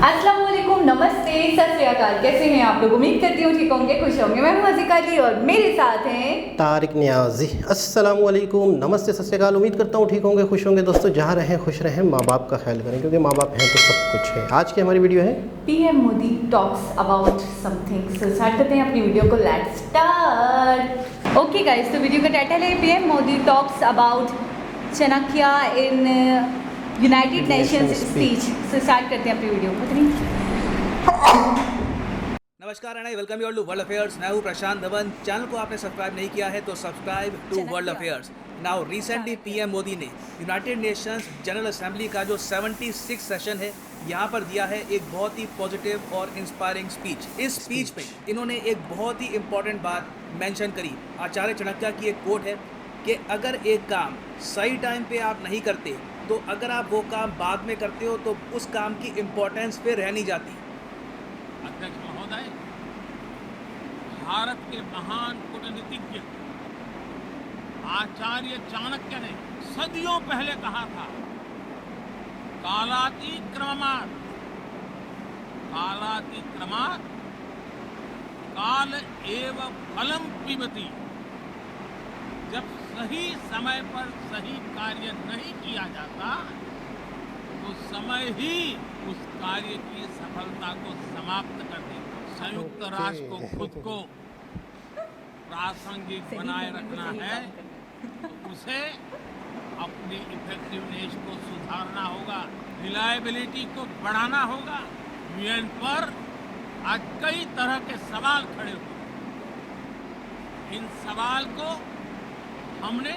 अस्सलाम वालेकुम, नमस्ते, सत श्री अकाल। कैसे हैं आप लोग? उम्मीद करती हूँ ठीक होंगे, खुश होंगे। मैं हूँ हसीका जी और मेरे साथ हैं तारिक नियाज़ी। अस्सलाम वालेकुम, नमस्ते, सत श्री अकाल। उम्मीद करता हूँ ठीक होंगे, खुश होंगे। दोस्तों जहाँ रहें खुश रहें, माँ बाप का ख्याल करें क्योंकि माँ बाप हैं तो सब कुछ है। आज की हमारी वीडियो है PM Modi talks about something. So start करते हैं अपनी वीडियो को। Let's start. ओके गाइस, तो वीडियो का टाइटल है PM Modi talks about Chanakya in United Nations speech. So start करते हैं अपनी वीडियो को। नमस्कार and I welcome you all to world affairs. मैं हूं प्रशांत धवन। चैनल को आपने सब्सक्राइब नहीं किया है तो subscribe to world affairs. Now recently PM Modi ने यूनाइटेड नेशंस जनरल असेंबली का जो 76 सेशन है यहाँ पर दिया है एक बहुत ही पॉजिटिव और इंस्पायरिंग स्पीच। इस स्पीच में इन्होंने एक बहुत ही इंपॉर्टेंट बात मेंशन करी। आचार्य चाणक्य की एक कोट है कि अगर एक काम सही टाइम पे आप नहीं करते तो अगर आप वो काम बाद में करते हो तो उस काम की इम्पोर्टेंस फिर रह नहीं जाती। अध्यक्ष महोदय, भारत के महान कूटनीतिज्ञ आचार्य चाणक्य ने सदियों पहले कहा था, कालातिक्रमणात् काल एव फलम पिबति। जब सही समय पर सही कार्य नहीं किया जाता तो समय ही उस कार्य की सफलता को समाप्त कर देता। संयुक्त राष्ट्र को खुद को प्रासंगिक बनाए रखना है तो उसे अपनी इफेक्टिवनेस को सुधारना होगा, रिलायबिलिटी को बढ़ाना होगा। यूएन पर आज कई तरह के सवाल खड़े हुए। इन सवाल को हमने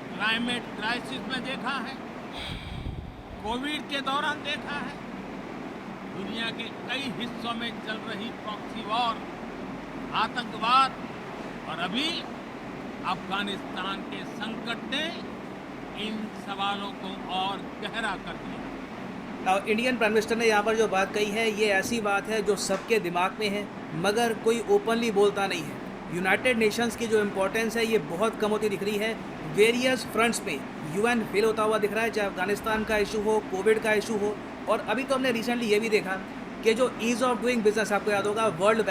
क्लाइमेट क्राइसिस में देखा है, कोविड के दौरान देखा है, दुनिया के कई हिस्सों में चल रही प्रॉक्सी वॉर, आतंकवाद और अभी अफगानिस्तान के संकट ने इन सवालों को और गहरा कर दिया। इंडियन प्राइम मिनिस्टर ने यहाँ पर जो बात कही है ये ऐसी बात है जो सबके दिमाग में है मगर कोई ओपनली बोलता नहीं है। यूनाइटेड नेशंस की जो इम्पोर्टेंस है ये बहुत कम होती दिख रही है। वेरियस फ्रंट्स पे यूएन फेल होता हुआ दिख रहा है, चाहे अफगानिस्तान का इशू हो, कोविड का इशू हो, और अभी तो हमने रिसेंटली ये भी देखा कि जो ईज़ ऑफ डूइंग बिजनेस, आपको याद होगा वर्ल्ड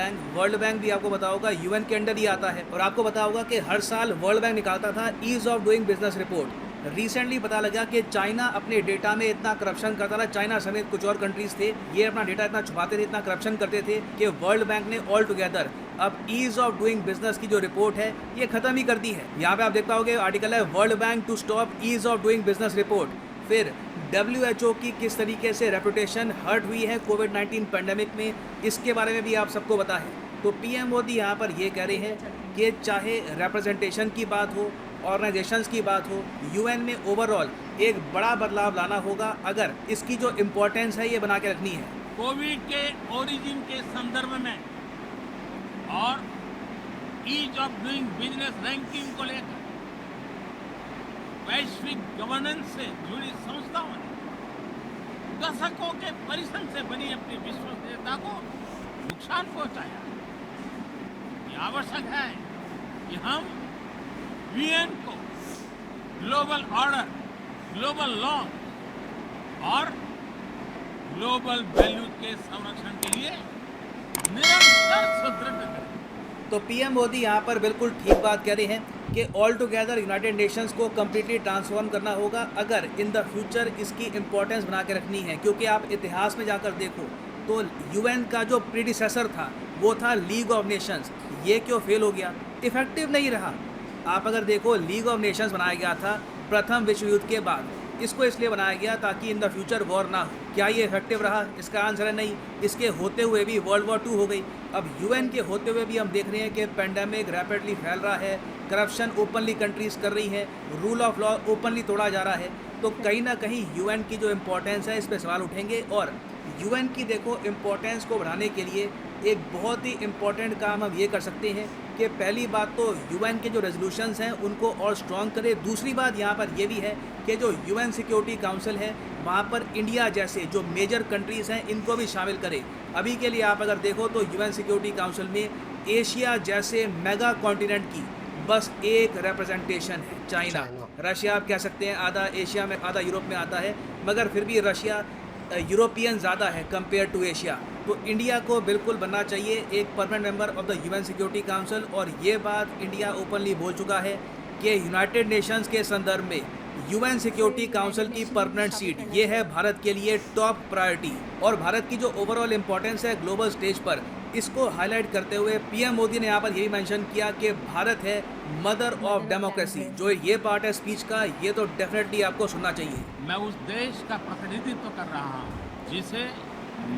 बैंक भी आपको पता होगा यूएन के अंडर ही आता है। और आपको पता होगा कि हर साल वर्ल्ड बैंक निकालता था ease of doing business report. Recently पता लगा कि चाइना अपने डेटा में इतना करप्शन करता था, चाइना समेत कुछ और कंट्रीज थे, ये अपना डेटा इतना छुपाते थे, इतना करप्शन करते थे कि वर्ल्ड बैंक ने ऑल टुगेदर अब ईज़ ऑफ डूइंग बिजनेस की जो रिपोर्ट है ये खत्म ही कर दी है। यहाँ पे आप देख पाओगे आर्टिकल है world bank to stop ease of doing business report. फिर WHO की किस तरीके से रेपुटेशन हर्ट हुई है कोविड-19 पैंडेमिक में, इसके बारे में भी आप सबको पता है। तो पीएम मोदी यहाँ पर ये कह रहे हैं कि चाहे रिप्रेजेंटेशन की बात हो, ऑर्गेनाइजेशंस की बात हो, यूएन में ओवरऑल एक बड़ा बदलाव लाना होगा अगर इसकी जो इम्पोर्टेंस है ये बना के रखनी है। कोविड के ओरिजिन के संदर्भ में और ease of doing business ranking को लेकर वैश्विक गवर्नेंस से जुड़ी संस्थाओं ने दशकों के परिश्रम से बनी अपनी विश्वसनीयता को नुकसान पहुंचाया। ये आवश्यक है कि हम यूएन को ग्लोबल ऑर्डर, ग्लोबल लॉ और ग्लोबल वैल्यू के संरक्षण के लिए निरंतर सुदृढ़ करें। तो पीएम मोदी यहाँ पर बिल्कुल ठीक बात कह रहे हैं कि ऑल टुगेदर यूनाइटेड नेशंस को कम्प्लीटली ट्रांसफॉर्म करना होगा अगर इन द फ्यूचर इसकी इम्पोर्टेंस बना के रखनी है। क्योंकि आप इतिहास में जाकर देखो तो यूएन का जो प्रीडिसेसर था वो था लीग ऑफ नेशंस। ये क्यों फेल हो गया? इफेक्टिव नहीं रहा। आप अगर देखो लीग ऑफ नेशंस बनाया गया था प्रथम विश्व युद्ध के बाद, इसको इसलिए बनाया गया ताकि इन द फ्यूचर वॉर ना हो। क्या ये इफेक्टिव रहा? इसका आंसर है नहीं। इसके होते हुए भी वर्ल्ड वॉर 2 हो गई। अब यूएन के होते हुए भी हम देख रहे हैं कि पैंडेमिक रैपिडली फैल रहा है, करप्शन ओपनली कंट्रीज कर रही हैं, रूल ऑफ लॉ ओपनली तोड़ा जा रहा है। तो कहीं ना कहीं यूएन की जो इम्पोर्टेंस है इस पर सवाल उठेंगे। और यूएन की देखो इम्पोर्टेंस को बढ़ाने के लिए एक बहुत ही इम्पॉर्टेंट काम हम ये कर सकते हैं कि पहली बात तो यूएन के जो रेजोल्यूशंस हैं उनको और स्ट्रॉन्ग करें। दूसरी बात यहाँ पर ये भी है कि जो यूएन सिक्योरिटी काउंसिल है वहाँ पर इंडिया जैसे जो मेजर कंट्रीज़ हैं इनको भी शामिल करें। अभी के लिए आप अगर देखो तो यूएन सिक्योरिटी काउंसिल में एशिया जैसे मेगा कॉन्टिनेंट की बस एक रिप्रेजेंटेशन है, चाइना। रशिया आप कह सकते हैं आधा एशिया में आधा यूरोप में आता है, मगर फिर भी रशिया यूरोपियन ज़्यादा है कंपेयर टू एशिया, तो इंडिया को बिल्कुल बनना चाहिए एक permanent member of the UN security council. और ये बात इंडिया ओपनली बोल चुका है कि यूनाइटेड नेशंस के संदर्भ में यूएन सिक्योरिटी काउंसिल की परमानेंट सीट ये है भारत के लिए टॉप प्रायोरिटी। और भारत की जो ओवरऑल इंपॉर्टेंस है ग्लोबल स्टेज पर, इसको हाईलाइट करते हुए पीएम मोदी ने यहाँ पर यही मेंशन किया कि भारत है मदर ऑफ डेमोक्रेसी। जो ये पार्ट है स्पीच का, ये तो डेफिनेटली आपको सुनना चाहिए। मैं उस देश का प्रतिनिधित्व कर रहा हूँ जिसे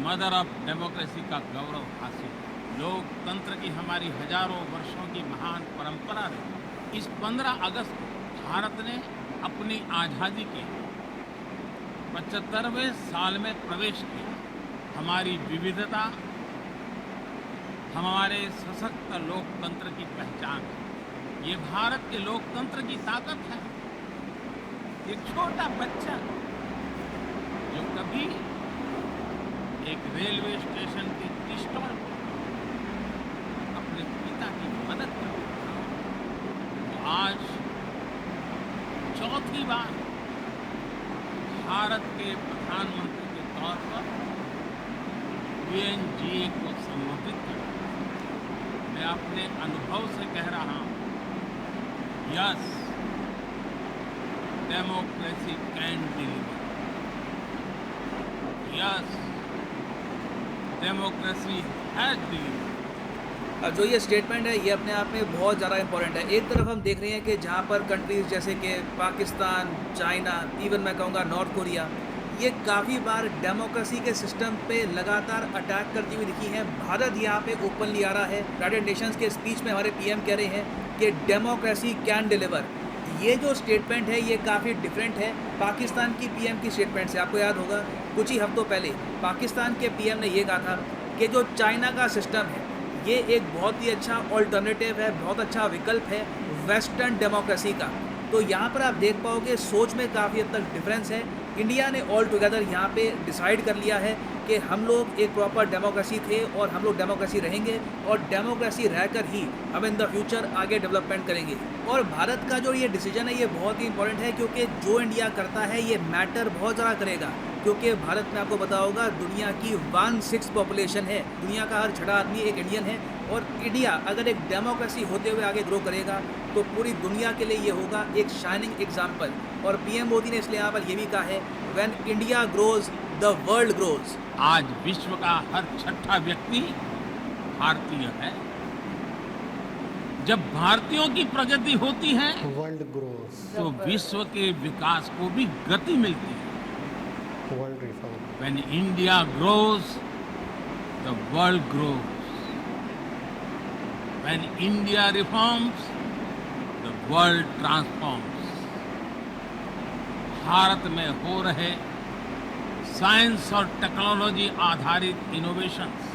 मदर ऑफ डेमोक्रेसी का गौरव हासिल है। लोकतंत्र की हमारी हजारों वर्षों की महान परंपरा रही। इस 15 अगस्त को भारत ने अपनी आज़ादी के 75वें साल में प्रवेश किया। हमारी विविधता हमारे सशक्त लोकतंत्र की पहचान है। ये भारत के लोकतंत्र की ताकत है। एक छोटा बच्चा जो कभी एक रेलवे स्टेशन के टी स्टॉल पर अपने पिता की मदद करता था, तो आज चौथी बार भारत के प्रधानमंत्री के तौर पर यूएनजीए को संबोधित कर रहा हूं। मैं अपने अनुभव से कह रहा हूं, yes, democracy can deliver. Yes, democracy has deliver. जो ये स्टेटमेंट है ये अपने आप में बहुत ज़्यादा इंपॉर्टेंट है। एक तरफ हम देख रहे हैं कि जहाँ पर कंट्रीज़ जैसे कि पाकिस्तान, चाइना, इवन मैं कहूँगा नॉर्थ कोरिया, ये काफ़ी बार डेमोक्रेसी के सिस्टम पे लगातार अटैक करती हुई दिखी हैं। भारत यहाँ पे ओपनली आ रहा है। यूनाइटेड नेशंस के स्पीच में हमारे पीएम कह रहे हैं कि डेमोक्रेसी कैन डिलीवर। ये जो स्टेटमेंट है ये काफ़ी डिफरेंट है पाकिस्तान की पीएम की स्टेटमेंट से। आपको याद होगा कुछ ही हफ्तों पहले पाकिस्तान के पीएम ने ये कहा था कि जो चाइना का सिस्टम है ये एक बहुत ही अच्छा ऑल्टरनेटिव है, बहुत अच्छा विकल्प है वेस्टर्न डेमोक्रेसी का। तो यहाँ पर आप देख पाओगे सोच में काफ़ी हद तक डिफरेंस है। इंडिया ने ऑल टुगेदर यहाँ पे डिसाइड कर लिया है कि हम लोग एक प्रॉपर डेमोक्रेसी थे और हम लोग डेमोक्रेसी रहेंगे और डेमोक्रेसी रहकर ही हम इन द फ्यूचर आगे डेवलपमेंट करेंगे। और भारत का जो ये डिसीजन है ये बहुत ही इंपॉर्टेंट है क्योंकि जो इंडिया करता है ये मैटर बहुत ज़्यादा करेगा। क्योंकि भारत में आपको पता होगा दुनिया की 1/6 पॉपुलेशन है, दुनिया का हर छठा आदमी एक इंडियन है। और इंडिया अगर एक डेमोक्रेसी होते हुए आगे ग्रो करेगा तो पूरी दुनिया के लिए ये होगा एक शाइनिंग एग्जाम्पल। और पीएम मोदी ने इसलिए यहाँ पर ये भी कहा है, when India grows the world grows. आज विश्व का हर छठा व्यक्ति भारतीय है। जब भारतीयों की प्रगति होती है वर्ल्ड ग्रोस, तो विश्व के विकास को भी गति मिलती है। World reform. When India grows, the world grows. When India reforms, the world transforms. Bharat में हो रहे साइंस और टेक्नोलॉजी आधारित इनोवेशंस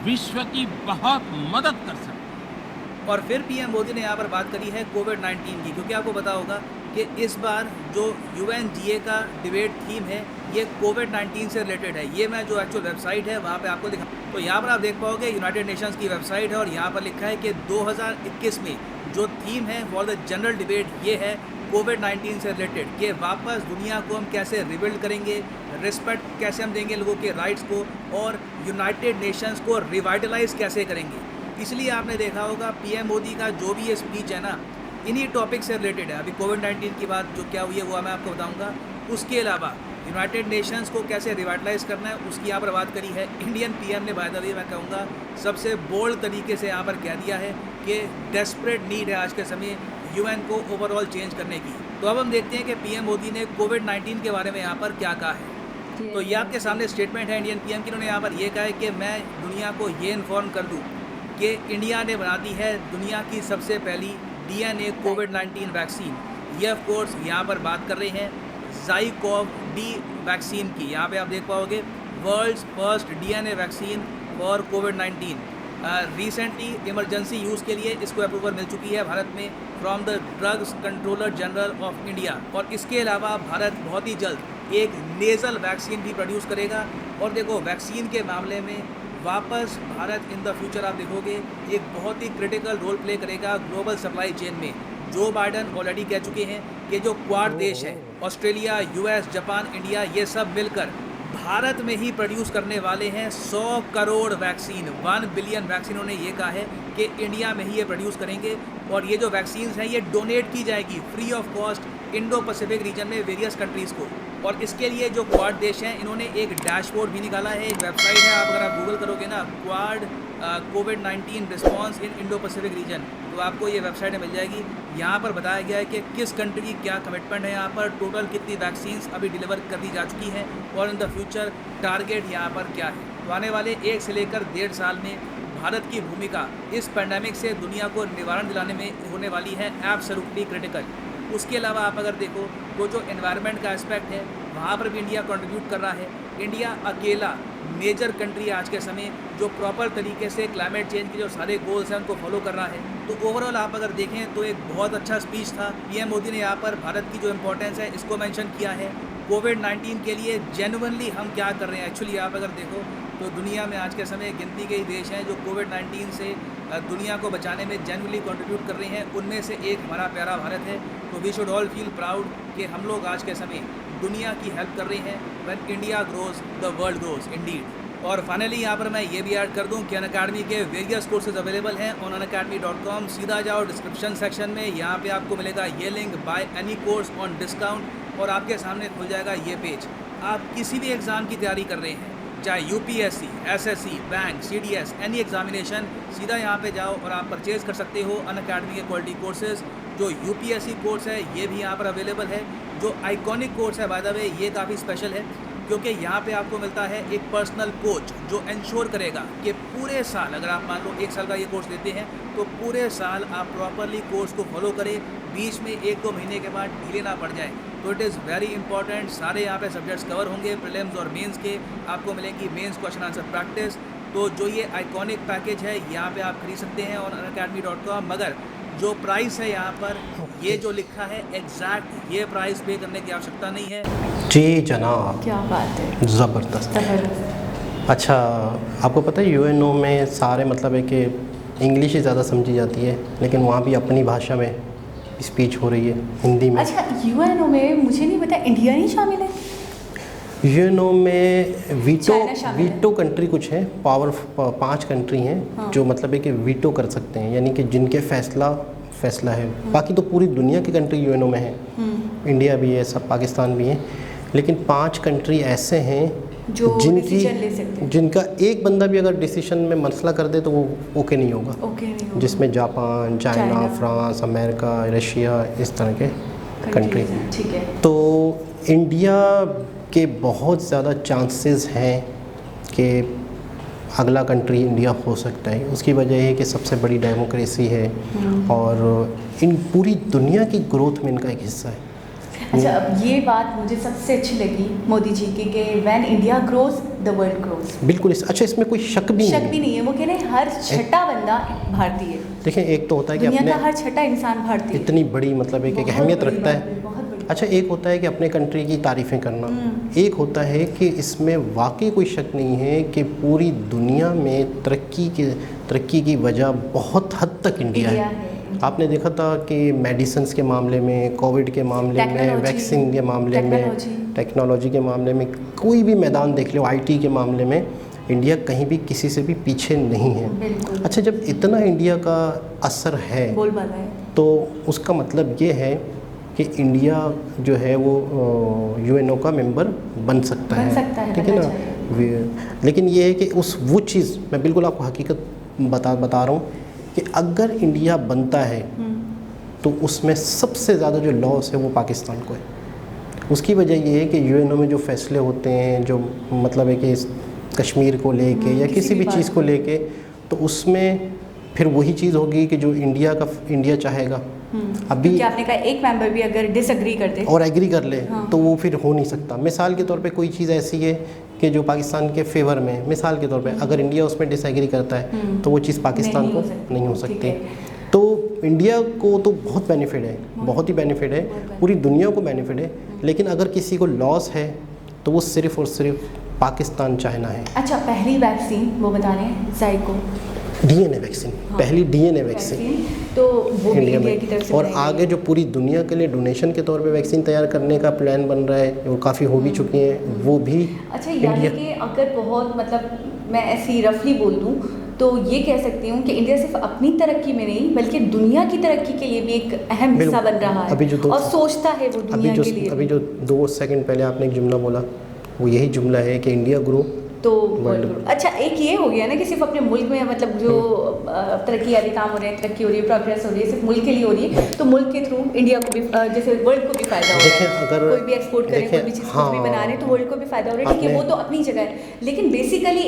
विश्व की बहुत मदद कर सकते हैं। और फिर पीएम मोदी ने यहाँ पर बात करी है कोविड-19 की, क्योंकि आपको पता होगा कि इस बार जो यूएनजीए का डिबेट थीम है ये कोविड-19 से रिलेटेड है। ये मैं जो एक्चुअल वेबसाइट है वहाँ पे आपको दिखा, तो यहाँ पर आप देख पाओगे यूनाइटेड नेशंस की वेबसाइट है और यहाँ पर लिखा है कि 2021 में जो थीम है फॉर द जनरल डिबेट ये है कोविड-19 से रिलेटेड, कि वापस दुनिया को हम कैसे रिबिल्ड करेंगे, रिस्पेक्ट कैसे हम देंगे लोगों के राइट्स को, और यूनाइटेड नेशंस को रिवाइटलाइज कैसे करेंगे। इसलिए आपने देखा होगा पीएम मोदी का जो भी ये स्पीच है ना इन्हीं टॉपिक से रिलेटेड है। अभी कोविड-19 की बात जो क्या हुई है वो मैं आपको बताऊंगा। उसके अलावा यूनाइटेड नेशंस को कैसे रिवाइटलाइज करना है उसकी यहाँ पर बात करी है। इंडियन पीएम ने बाय द वे मैं कहूँगा सबसे बोल्ड तरीके से यहाँ पर कह दिया है कि डेस्परेट नीड है आज के समय यूएन को ओवरऑल चेंज करने की। तो अब हम देखते हैं कि पीएम मोदी ने कोविड-19 के बारे में यहाँ पर क्या कहा है। तो ये आपके सामने स्टेटमेंट है इंडियन पीएम की। उन्होंने यहाँ पर ये कहा है कि मैं दुनिया को ये इन्फॉर्म कर दूँ कि इंडिया ने बना दी है दुनिया की सबसे पहली डीएनए कोविड-19 वैक्सीन। ये ऑफ कोर्स यहाँ पर बात कर रहे हैं ज़ाइकोव-डी वैक्सीन की। यहाँ पे आप देख पाओगे world's first DNA vaccine for कोविड-19। रिसेंटली इमरजेंसी यूज़ के लिए इसको अप्रूवल मिल चुकी है भारत में from the drugs controller general of India. और इसके अलावा भारत बहुत ही जल्द एक नेज़ल वैक्सीन भी प्रोड्यूस करेगा। और देखो वैक्सीन के मामले में वापस भारत इन द फ्यूचर आप देखोगे एक बहुत ही क्रिटिकल रोल प्ले करेगा ग्लोबल सप्लाई चेन में। जो बाइडन ऑलरेडी कह चुके हैं कि जो क्वाड देश है, ऑस्ट्रेलिया, यूएस, जापान, इंडिया, ये सब मिलकर भारत में ही प्रोड्यूस करने वाले हैं 100 करोड़ वैक्सीन। 1 बिलियन वैक्सीन उन्होंने ये कहा है कि इंडिया में ही ये प्रोड्यूस करेंगे और ये जो वैक्सीन्स हैं ये डोनेट की जाएगी free of cost Indo Pacific region में वेरियस कंट्रीज़ को। और इसके लिए जो क्वाड देश हैं इन्होंने एक डैशबोर्ड भी निकाला है, एक वेबसाइट है, आप अगर आप गूगल करोगे ना quad covid response in Indo Pacific region, तो आपको ये वेबसाइट मिल जाएगी। यहाँ पर बताया गया है कि किस कंट्री की क्या कमिटमेंट है, यहाँ पर टोटल कितनी वैक्सीन्स अभी डिलीवर कर दी जा चुकी हैं और इन द फ्यूचर टारगेट यहाँ पर क्या है। तो आने वाले 1 से लेकर 1.5 साल में भारत की भूमिका इस पैंडेमिक से दुनिया को निवारण दिलाने में होने वाली है एब्सोल्युटली क्रिटिकल। उसके अलावा आप अगर देखो तो जो एनवायरनमेंट का एस्पेक्ट है वहाँ पर भी इंडिया कंट्रीब्यूट कर रहा है। इंडिया अकेला मेजर कंट्री आज के समय जो प्रॉपर तरीके से क्लाइमेट चेंज के जो सारे गोल्स हैं उनको फॉलो कर रहा है। तो ओवरऑल आप अगर देखें तो एक बहुत अच्छा स्पीच था। पीएम मोदी ने यहाँ पर भारत की जो इम्पोर्टेंस है इसको मेंशन किया है। कोविड-19 के लिए जेन्युइनली हम क्या कर रहे हैं, एक्चुअली आप अगर देखो तो दुनिया में आज के समय गिनती के ही देश हैं जो कोविड-19 से दुनिया को बचाने में जेन्युइनली कंट्रीब्यूट कर रहे हैं। उनमें से एक हमारा प्यारा भारत है। तो we should all feel proud कि हम लोग आज के समय दुनिया की हेल्प कर रहे हैं। When India grows the world grows Indeed. और फाइनली यहाँ पर मैं ये भी ऐड कर दूँ कि अनअकैडमी के वेरियस कोर्सेज अवेलेबल हैं ऑन unacademy.com। सीधा जाओ डिस्क्रिप्शन सेक्शन में, यहाँ पे आपको मिलेगा ये link, by any course on discount, और आपके सामने खुल जाएगा ये पेज। आप किसी भी एग्ज़ाम की तैयारी कर रहे हैं, चाहे UPSC, SSC, bank, CDS, any examination, सीधा यहाँ पे जाओ और आप परचेज़ कर सकते हो अनअकैडमी के क्वालिटी कोर्सेज़। जो यूपीएससी कोर्स है ये भी यहाँ पर अवेलेबल है। जो आइकॉनिक कोर्स है बाय द वे ये काफ़ी स्पेशल है क्योंकि यहाँ पे आपको मिलता है एक पर्सनल कोच जो इंश्योर करेगा कि पूरे साल, अगर आप मान लो 1 साल का ये कोर्स लेते हैं तो पूरे साल आप प्रॉपरली कोर्स को फॉलो करें, बीच में 1-2 महीने के बाद ढीले ना पड़ जाए। तो इट इज़ वेरी इंपॉर्टेंट। सारे यहाँ पे सब्जेक्ट्स कवर होंगे, प्रीलिम्स और मेंस के, आपको मिलेंगी मेंस क्वेश्चन आंसर प्रैक्टिस। तो जो ये आइकॉनिक पैकेज है यहाँ पे आप खरीद सकते हैं और unacademy.com। मगर जो प्राइस है यहाँ पर ये जो लिखा है एग्जैक्ट ये प्राइस पे करने की आवश्यकता नहीं है। जी जनाब, क्या बात है, ज़बरदस्त। ज़बरदस्त। अच्छा, आपको पता है यूएनओ में सारे मतलब है कि इंग्लिश ही ज़्यादा समझी जाती है, लेकिन वहाँ भी अपनी भाषा में स्पीच हो रही है, हिंदी में। अच्छा, यूएनओ में मुझे नहीं पता इंडिया नहीं शामिल है? यूएनओ में चाइना शामिल है। वीटो कंट्री कुछ है, पावर 5 कंट्री हैं हाँ। जो मतलब है कि वीटो कर सकते हैं, यानी कि जिनके फैसला है। बाकी तो पूरी दुनिया की कंट्री यूएनओ में है, इंडिया भी है, सब पाकिस्तान भी है, लेकिन 5 कंट्री ऐसे हैं जो डिसीजन ले सकते हैं। जिनका एक बंदा भी अगर डिसीजन में मसला कर दे तो वो ओके नहीं होगा। ओके नहीं होगा। जिसमें Japan, China, France, America, Russia, इस तरह के कंट्री। ठीक है। तो इंडिया के बहुत ज़्यादा चांसेस हैं कि अगला कंट्री इंडिया हो सकता है। उसकी वजह है कि सबसे बड़ी डेमोक्रेसी है और इन पूरी दुनिया की ग्रोथ में इनका एक हिस्सा है। अच्छा, अब ये बात मुझे सबसे अच्छी लगी मोदी जी की कि when India grows the world grows. बिल्कुल। अच्छा, इसमें कोई शक भी नहीं है। वो कह रहे हैं हर छठा बंदा भारतीय है। देखें, एक तो होता है कि दुनिया अपने का हर छठा इंसान भारतीय है। इतनी बड़ी मतलब एक अहमियत रखता है। अच्छा, एक होता है कि अपने कंट्री की तारीफ़ें करना, एक होता है कि इसमें वाकई कोई शक नहीं है कि पूरी दुनिया में तरक्की की वजह बहुत हद तक इंडिया है। आपने देखा था कि मेडिसिन्स के मामले में, कोविड के मामले में, वैक्सीन के मामले में, टेक्नोलॉजी के मामले में, कोई भी मैदान देख लो, आईटी के मामले में इंडिया कहीं भी किसी से भी पीछे नहीं है। अच्छा, जब इतना इंडिया का असर है तो उसका मतलब ये है कि इंडिया जो है वो यूएनओ का मेंबर बन सकता है, ठीक है ना। लेकिन ये है कि वो चीज़ मैं बिल्कुल आपको हकीकत बता रहा हूँ कि अगर इंडिया बनता है तो उसमें सबसे ज़्यादा जो लॉस है वो पाकिस्तान को है। उसकी वजह ये है कि यूएनओ में जो फैसले होते हैं, जो मतलब है कि कश्मीर को लेके या किसी भी चीज़ को लेके, तो उसमें फिर वही चीज़ होगी कि जो इंडिया चाहेगा। अभी क्या आपने कहा एक मेंबर भी अगर डिसएग्री कर दे और एग्री कर ले तो वो फिर हो नहीं सकता। मिसाल के तौर पे कोई चीज़ ऐसी है कि जो पाकिस्तान के फेवर में, मिसाल के तौर पे अगर इंडिया उसमें डिसएग्री करता है तो वो चीज़ पाकिस्तान को नहीं हो सकती। तो इंडिया को तो बहुत बेनिफिट है, बहुत ही बेनिफिट है, पूरी दुनिया को बेनिफिट है। लेकिन अगर किसी को लॉस है तो वो सिर्फ़ और सिर्फ पाकिस्तान, चाइना है। अच्छा, पहली वैक्सीन वो बता रहे हैं ज़ाइको डीएनए वैक्सीन, पहली डीएनए वैक्सीन तो वो भी इंडिया इंडिया की तरफ में। से और बनाई आगे जो पूरी दुनिया के लिए डोनेशन के तौर पे वैक्सीन तैयार करने का प्लान बन रहा है, वो काफ़ी हो भी चुकी हैं, वो भी अच्छा, यानी कि अगर बहुत मतलब मैं ऐसी रफली बोल दूँ तो ये कह सकती हूँ कि इंडिया सिर्फ अपनी तरक्की में नहीं बल्कि दुनिया की तरक्की के लिए भी एक अहम हिस्सा बन रहा है अभी जो और सोचता है वो दुनिया के लिए। अभी जो 2 सेकंड पहले आपने एक जुमला बोला, वो यही जुमला है कि इंडिया ग्रो तो अच्छा, एक ये हो गया ना कि सिर्फ अपने मुल्क में मतलब जो तरक्की वाले काम हो रहे हैं, तरक्की हो रही है, प्रोग्रेस हो रही है, सिर्फ मुल्क के लिए हो रही है, तो मुल्क के थ्रू इंडिया को भी जैसे वर्ल्ड को भी फायदा हो रहा है। अगर कोई भी एक्सपोर्ट करें, कोई भी चीज़ कुछ भी बना रहे हैं तो वर्ल्ड को भी फायदा हो रहा है। ठीक है, वो तो अपनी जगह है, लेकिन बेसिकली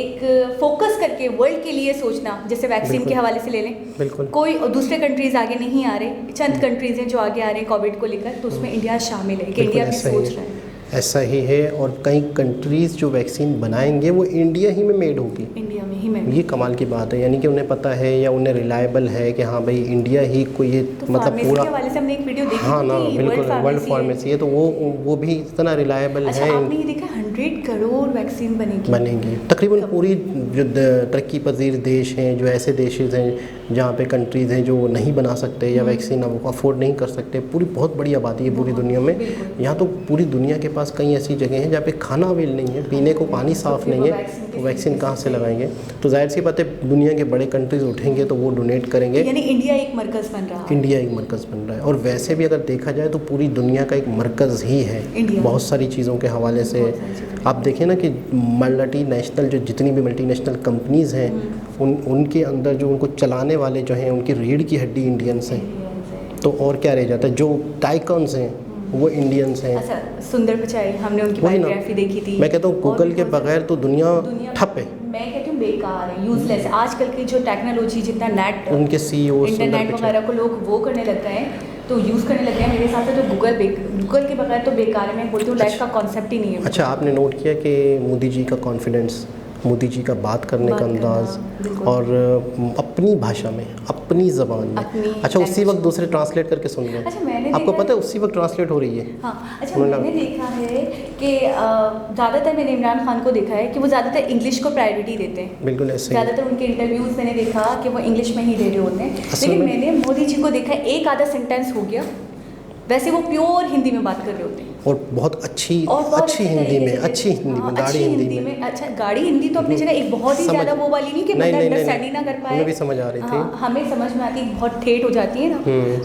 एक फोकस करके वर्ल्ड के लिए सोचना, जैसे वैक्सीन के हवाले से ले लें, बिल्कुल कोई दूसरे कंट्रीज आगे नहीं आ रहे, चंद कंट्रीज हैं जो आगे आ रहे हैं कोविड को लेकर, तो उसमें इंडिया शामिल है कि इंडिया भी सोच रहा है। ऐसा ही है। और कई कंट्रीज़ जो वैक्सीन बनाएंगे वो इंडिया ही में मेड होगी, इंडिया में ही में। ये कमाल की बात है। यानी कि उन्हें पता है या उन्हें रिलायबल है कि हाँ भाई इंडिया ही को ये तो मतलब पूरा, के हवाले से हमने एक वीडियो देखी हाँ ना, थी, बिल्कुल वर्ल्ड फार्मेसी है, तो वो भी इतना रिलायबल अच्छा, है। आपने ये देखा 100 करोड़ वैक्सीन बनेगी तकरीबन पूरी जो तरक्की पजीर देश हैं, जो ऐसे देशेज हैं जहाँ पे कंट्रीज़ हैं जो नहीं बना सकते या वैक्सीन अफोर्ड नहीं कर सकते, पूरी बहुत बड़ी आबादी है पूरी दुनिया में। यहाँ तो पूरी दुनिया के पास कई ऐसी जगह हैं जहाँ पे खाना अवेल नहीं है, पीने को पानी साफ़ नहीं है, तो वैक्सीन कहाँ से लगाएंगे। तो जाहिर सी बात है दुनिया के बड़े कंट्रीज़ उठेंगे तो वो डोनेट करेंगे, यानी इंडिया एक मरकज़ बन रहा है। इंडिया एक मरकज़ बन रहा है। और वैसे भी अगर देखा जाए तो पूरी दुनिया का एक मरकज़ ही है बहुत सारी चीज़ों के हवाले से। आप देखें ना कि मल्टी नेशनल जो जितनी भी मल्टीनेशनल कंपनीज़ हैं उनके अंदर जो उनको चलाने वाले जो हैं उनकी रीढ़ की हड्डी इंडियंस हैं, तो और क्या रह जाता है। जो टाइकन्स हैं वो इंडियंस हैं। अच्छा, सुंदर पिचाई, हमने उनकी बायोग्राफी देखी थी। मैं कहता हूँ गूगल के बगैर तो दुनिया ठप है। मैं कहती हूँ बेकार है, यूजलेस है। आजकल की जो टेक्नोलॉजी, जितना नेट, उनके CEO इंटरनेट वगैरह को लोग वो करने लग गए हैं, तो यूज़ करने लग गए हैं। मेरे हिसाब से तो गूगल के बगैर तो बेकार है। मैं बोलती हूँ लाइफ का कॉन्सेप्ट ही नहीं है। अच्छा, आपने नोट किया कि मोदी जी का कॉन्फिडेंस, मोदी जी का बात करने का अंदाज़ और अपनी भाषा में, अपनी ज़बान में। अच्छा, उसी वक्त दूसरे ट्रांसलेट करके सुन रहे हैं। अच्छा, मैंने आपको पता है उसी वक्त ट्रांसलेट हो रही है। हाँ, अच्छा, मैंने देखा है कि ज़्यादातर मैंने इमरान खान को देखा है कि वो ज़्यादातर इंग्लिश को प्रायोरिटी देते हैं। बिल्कुल ऐसे ही। ज़्यादातर उनके इंटरव्यूज़ मैंने देखा कि वो इंग्लिश में ही दे रहे होते हैं। लेकिन मैंने मोदी जी को देखा है एक आधा सेंटेंस हो गया, वैसे वो प्योर हिंदी में बात कर रहे होते हैं और बहुत अच्छी हिंदी में, अच्छी हिंदी में, गाड़ी हिंदी में। अच्छा, गाड़ी हिंदी तो अपनी जगह एक बहुत ही ज़्यादा वो वाली नहीं कि बंदा अंडरस्टैंडिंग ना कर पाए। हमें भी समझ आ रही थी, हमें समझ में आती, बहुत ठेठ हो जाती है ना,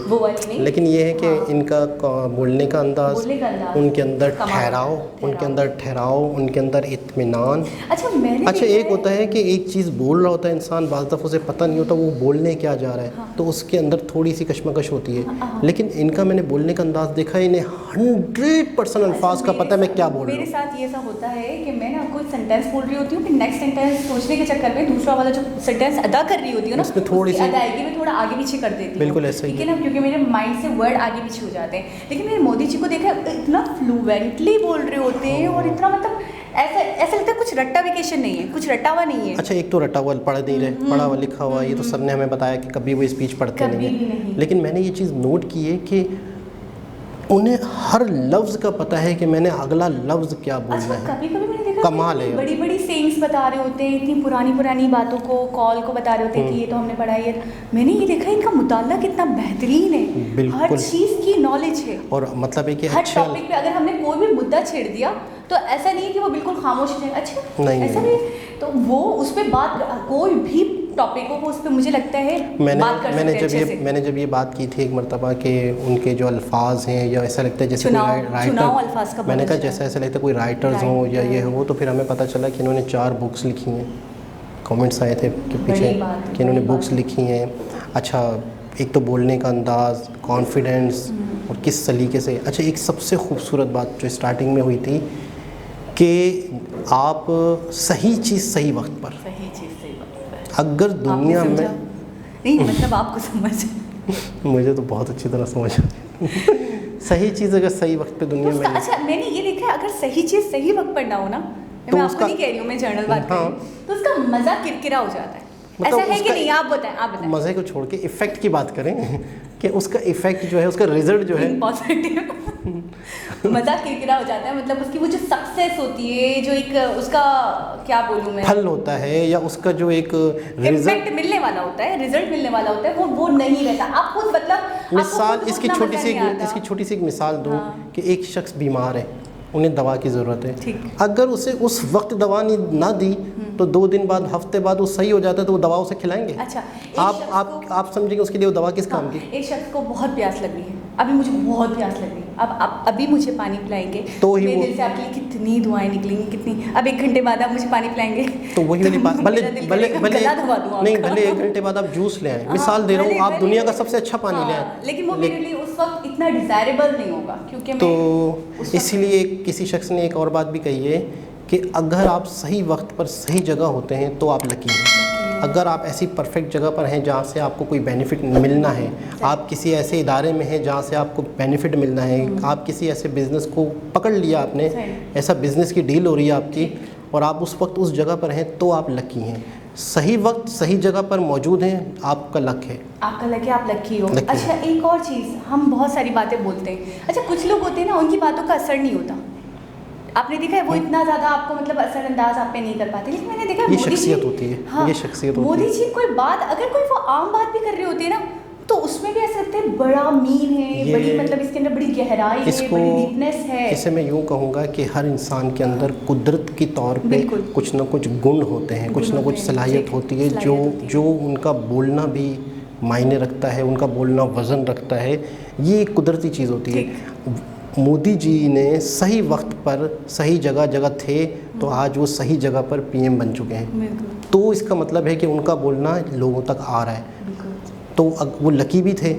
वो वाली नहीं। लेकिन ये है कि इनका बोलने का अंदाज, उनके अंदर ठहराव, उनके अंदर इत्मीनान। अच्छा, एक होता है कि एक चीज़ बोल रहा होता है इंसान, बाज़ दफ़ा उसे पता नहीं होता वो बोलने क्या जा रहा है, तो उसके अंदर थोड़ी सी कशमकश होती है। लेकिन इनका मैंने बोलने का अंदाज़ देखा, इन्हें 100% अल्फाज का पता है मैं क्या बोल रहा हूँ। मेरे साथ ये ऐसा होता है कि मैं ना कोई सेंटेंस बोल रही होती हूँ, फिर नेक्स्ट सेंटेंस सोचने के चक्कर में दूसरा वाला जो सेंटेंस अदा कर रही होती है ना, उसमें थोड़ी सी अदायगी में थोड़ा आगे पीछे कर देती हूँ। बिल्कुल ऐसा ही है। ठीक है ना, क्योंकि मेरे माइंड से वर्ड आगे पीछे हो जाते हैं। लेकिन मैंने मोदी जी को देखा इतना फ्लुएंटली बोल रहे होते हैं और इतना मतलब ऐसा लगता है कुछ रट्टा वेकेशन नहीं है, कुछ रटा हुआ नहीं है। अच्छा, एक तो रटा हुआ पढ़ नहीं रहे, पढ़ा हुआ लिखा हुआ, ये तो सर ने हमें बताया कि कभी वो स्पीच पढ़ते नहीं है। लेकिन मैंने ये चीज़ नोट की है कि उन्हें हर लफ्ज़ का पता है कि मैंने अगला लफ्ज़ क्या बोलना है। कभी-कभी मैंने देखा कमाल है। बड़ी सेइंग्स बता रहे होते हैं, इतनी पुरानी बातों को कॉल को बता रहे होते हैं कि ये तो हमने पढ़ा है। मैंने ये देखा इनका मुताला कितना बेहतरीन है, हर चीज़ की नॉलेज है। और मतलब है कि हर टॉपिक पे अगर हमने कोई भी मुद्दा छेड़ दिया तो ऐसा नहीं है कि वो बिल्कुल खामोश हो जाए। अच्छा, नहीं, ऐसा नहीं, तो वो उस पर बात, कोई भी टॉपिक हो उस पर मुझे लगता है मैंने जब ये बात की थी एक मरतबा कि उनके जो अल्फाज हैं या ऐसा लगता है जैसे राइटर, मैंने कहा जैसा ऐसा लगता है कोई राइटर्स हो या ये हो, तो फिर हमें पता चला कि इन्होंने 4 बुक्स लिखी हैं। कमेंट्स आए थे कि पीछे कि इन्होंने बुक्स लिखी हैं। अच्छा, एक तो बोलने का अंदाज़, कॉन्फिडेंस और किस सलीके से। अच्छा, एक सबसे खूबसूरत बात जो स्टार्टिंग में हुई थी कि आप सही चीज़ सही वक्त पर, अगर दुनिया में नहीं, मतलब आपको समझ मुझे तो बहुत अच्छी तरह समझ सही चीज़ अगर सही वक्त पे दुनिया में। अच्छा, मैंने ये देखा है अगर सही चीज़ सही वक्त पर ना हो ना, मैं आपको नहीं कह रही हूँ, मैं जनरल बात कर रही हूँ, तो उसका मज़ा किरकिरा हो जाता है। ऐसा है कि उसका नहीं, आप बताएं, आप बताएं। मज़े को छोड़ के इफ़ेक्ट की बात करें कि उसका इफ़ेक्ट जो है, उसका रिजल्ट जो है पॉजिटिव मज़ा किरकिरा हो जाता है, मतलब उसकी वो जो सक्सेस होती है, जो एक उसका क्या बोलूँ मैं, फल होता है या उसका जो एक रिजल्ट इम्पैक्ट मिलने वाला होता है, रिजल्ट मिलने वाला होता है, वो नहीं रहता। आप खुद मतलब मिसाल आपको इसकी उतना छोटी मज़ा सी नहीं आता। इसकी छोटी सी एक मिसाल दूं हाँ। कि एक शख्स बीमार है, उन्हें दवा की ज़रूरत है। ठीक। अगर उसे उस वक्त दवा ना दी तो 2 दिन बाद, हफ्ते बाद वो सही हो जाता है, तो वो दवा उसे खिलाएंगे। अच्छा, एक आप शख्स आप को- आप समझेंगे उसके लिए वो दवा किस काम हाँ, की। एक शख्स को बहुत प्यास लग रही है, अभी मुझे बहुत प्यास लग रही है, अब अभी मुझे पानी पिलाएंगे तो ही मेरे वो- दिल से आपके लिए कितनी दुआएं निकलेंगी, कितनी। अब 1 घंटे बाद आप मुझे पानी पिलाएंगे तो वही वाली बात, भले मेरा दिल भले करेगा भले गला दबा दूं नहीं, आपका। भले 1 घंटे बाद आप जूस ले आए, हाँ, मिसाल दे रहा हूँ, भले- आप भले- दुनिया का सबसे अच्छा पानी ले हाँ, आए, लेकिन वो मेरे लिए उस वक्त इतना डिजायरेबल नहीं होगा, क्योंकि मैं तो उस वक्त- इसीलिए किसी शख्स ने एक और बात भी कही है कि अगर आप सही वक्त पर सही जगह होते हैं तो आप लकी हैं। अगर आप ऐसी परफेक्ट जगह पर हैं जहाँ से आपको कोई बेनिफिट मिलना है, आप किसी ऐसे इदारे में हैं जहाँ से आपको बेनिफिट मिलना है, आप किसी ऐसे बिज़नेस को पकड़ लिया आपने, सही। ऐसा बिज़नेस की डील हो रही है आपकी, और आप उस वक्त उस जगह पर हैं, तो आप लकी हैं। सही वक्त सही जगह पर मौजूद हैं, आपका लक है। आपका लगे, आप लकी हो। लकी अच्छा, एक और चीज़, हम बहुत सारी बातें बोलते हैं, अच्छा कुछ लोग होते हैं ना, उनकी बातों का असर नहीं होता। आपने देखा है वो इतना ज़्यादा आपको मतलब असरअंदाज आप पे नहीं कर पाते, लेकिन मैंने देखा ये मोदी जी- शख्सियत होती है, हाँ, ये शख्सियत होती मोदी है। जी कोई बात, अगर कोई वो आम बात भी कर रहे होते हैं ना, तो उसमें भी ऐसा लगता है बड़ा मीन है, ये- बड़ी मतलब इसके अंदर बड़ी गहराई है, इसको बड़ी डीपनेस है। इसे मैं यूँ कहूँगा कि हर इंसान के अंदर कुदरत की तौर पे बिल्कुल। कुछ ना कुछ गुण होते हैं, कुछ गुण ना कुछ होते हैं, सलाहियत ठीक, होती है, सलाहियत होती है। जो उनका बोलना भी मायने रखता है, उनका बोलना वज़न रखता है। ये एक कुदरती चीज़ होती है। मोदी जी ने सही वक्त पर सही जगह थे, तो आज वो सही जगह पर पीएम बन चुके हैं। बिल्कुल, तो इसका मतलब है कि उनका बोलना लोगों तक आ रहा है। बिल्कुल। तो वो लकी भी थे,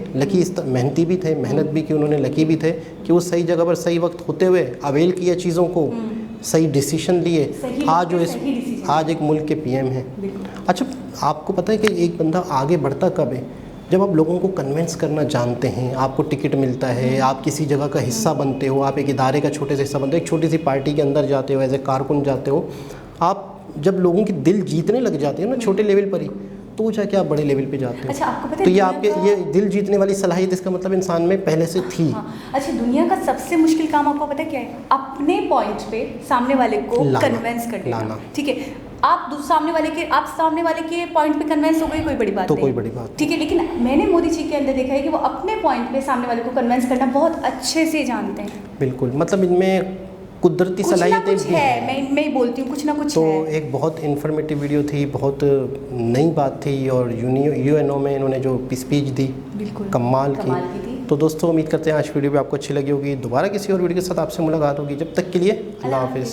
मेहनती भी थे, मेहनत भी की उन्होंने, लकी भी थे कि वो सही जगह पर सही वक्त होते हुए अवेल किया चीज़ों को, सही डिसीजन लिए, सही आज जो वक्त इस पे सही decision। आज एक मुल्क के पीएम हैं। बिल्कुल। अच्छा, आपको पता है कि एक बंदा आगे बढ़ता कब है? जब आप लोगों को कन्विंस करना जानते हैं, आपको टिकट मिलता है, आप किसी जगह का हिस्सा बनते हो, आप एक इदारे का छोटे से हिस्सा बनते हो, एक छोटी सी पार्टी के अंदर जाते हो, एज ए कारकुन जाते हो, आप जब लोगों की दिल जीतने लग जाते हो ना छोटे लेवल पर ही, तो जाके आप बड़े लेवल पे जाते हो। अच्छा, आपको पता है तो ये दुनिया आपके का- ये दिल जीतने वाली सलाहियत, इसका मतलब इंसान में पहले से थी। हाँ, अच्छा, दुनिया का सबसे मुश्किल काम आपको पता है क्या है? अपने पॉइंट पे सामने वाले को लाना, कन्विंस कर देना। लाना। ठीक है, आप सामने वाले के पॉइंट पे कन्विंस हो गए, कोई बड़ी बात तो नहीं। कोई बड़ी बात ठीक है, लेकिन मैंने मोदी जी के अंदर देखा है कि वो अपने पॉइंट पे सामने वाले को कन्विंस करना बहुत अच्छे से जानते हैं। बिल्कुल, मतलब इनमें कुदरती कुछ ना सलाहियतें कुछ भी है, हैं। मैं इनमें ही बोलती हूँ, कुछ ना कुछ तो है। एक बहुत इन्फॉर्मेटिव वीडियो थी, बहुत नई बात थी, और यूएनओ में इन्होंने जो स्पीच दी, बिल्कुल कमाल कमाल की की थी। तो दोस्तों, उम्मीद करते हैं आज वीडियो भी आपको अच्छी लगी होगी। दोबारा किसी और वीडियो के साथ आपसे मुलाकात होगी। जब तक के लिए अल्लाह हाफ़िज़।